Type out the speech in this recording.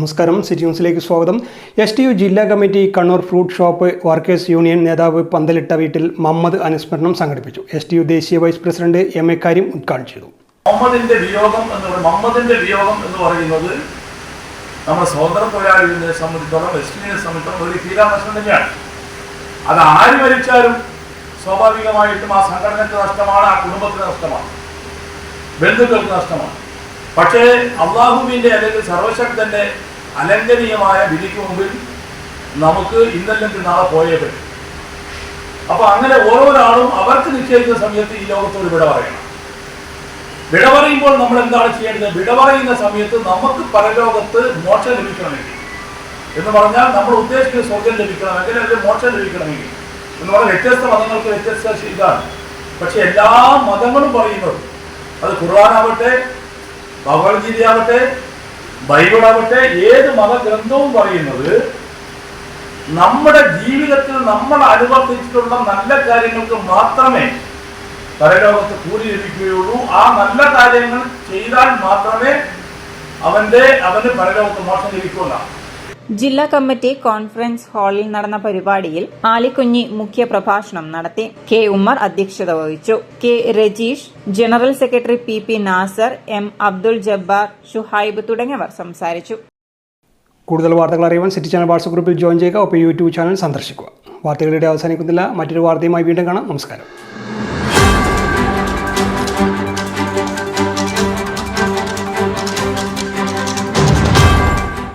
നമസ്കാരം, സിറ്റി ന്യൂസിലേക്ക് സ്വാഗതം. STU ജില്ലാ committee Kannur fruit shop workers union നേതാവ് പന്തലിട്ട വീട്ടിൽ മുഹമ്മദ് അനുസ്മരണം സംഘടിപ്പിച്ചു. STU ദേശീയ വൈസ് പ്രസിഡന്റ് MA കാര്യം ഉദ്ഘാടനം ചെയ്തു. മുഹമ്മദിന്റെ വിയോഗം എന്ന് പറയുന്നത് നമ്മുടെ സ്വതന്ത്ര തൊഴിലാളികളെ സംബന്ധിച്ചിടത്തോളം STUവിനെ സംബന്ധിച്ചിടത്തോളം ഒരു തീരാനഷ്ടം തന്നെയാണ്. അത് ആര് മരിച്ചാലും സ്വാഭാവികമായിട്ടും ആ സംഘടനയ്ക്ക് നഷ്ടമാണ്, ആ കുടുംബത്തിന് നഷ്ടമാണ്, ബന്ധുക്കൾക്ക് നഷ്ടമാണ്. പക്ഷേ അള്ളാഹുവിൻ്റെ അല്ലെങ്കിൽ സർവശക്തന്റെ അലംഘനീയമായ വിധിക്ക് മുമ്പിൽ നമുക്ക് ഇന്നല്ലെങ്കിൽ നാളെ പോയേ പറ്റും. അപ്പൊ അങ്ങനെ ഓരോരാളും അവർക്ക് നിശ്ചയിക്കുന്ന സമയത്ത് ഈ ലോകത്തോട് വിട പറയണം. വിട പറയുമ്പോൾ നമ്മൾ എന്താണ് ചെയ്യേണ്ടത്? വിട പറയുന്ന സമയത്ത് നമുക്ക് പരലോകത്ത് മോക്ഷം ലഭിക്കണമെങ്കിൽ എന്ന് പറഞ്ഞാൽ നമ്മൾ ഉദ്ദേശിക്കുന്ന സ്വർഗം ലഭിക്കണമെങ്കിൽ അല്ലെങ്കിൽ മോക്ഷം ലഭിക്കണമെങ്കിൽ എന്ന് പറഞ്ഞാൽ വ്യത്യസ്ത മതങ്ങൾക്ക് വ്യത്യസ്ത ഇതാണ്. പക്ഷെ എല്ലാ മതങ്ങളും പറയുന്നത്, അത് ഖുർആനാവട്ടെ, ഭഗവത്ഗീതയാവട്ടെ, ബൈബിളാവട്ടെ, ഏത് മതഗ്രന്ഥവും പറയുന്നത് നമ്മുടെ ജീവിതത്തിൽ നമ്മൾ അനുവർത്തിച്ചിട്ടുള്ള നല്ല കാര്യങ്ങൾക്ക് മാത്രമേ പരലോകത്ത് കൂലി ലഭിക്കുകയുള്ളൂ. ആ നല്ല കാര്യങ്ങൾ ചെയ്താൽ മാത്രമേ അവന് പരലോകത്ത് മോക്ഷം ലഭിക്കുകയുള്ളൂ. ജില്ലാ കമ്മിറ്റി കോൺഫറൻസ് ഹാളിൽ നടന്ന പരിപാടിയിൽ ആലിക്കുഞ്ഞി മുഖ്യ പ്രഭാഷണം നടത്തി. K. ഉമ്മർ അധ്യക്ഷത വഹിച്ചു. K. Rajeesh, general secretary PP Nasar, M. Abdul Jabbar, Shuhaib തുടങ്ങിയവർ സംസാരിച്ചു. കൂടുതൽ വാർത്തകൾ അറിയുവാൻ സിറ്റി ചാനൽ വാട്സ്ആപ്പ് ഗ്രൂപ്പിൽ ജോയിൻ ചെയ്യുക. ഒപ്പം YouTube ചാനൽ സന്ദർശിക്കുക. വാർത്തകളുടെ അവസാനിക്കുന്നില്ല. മറ്റൊരു വാർത്തയുമായി വീണ്ടും കാണാം. നമസ്കാരം.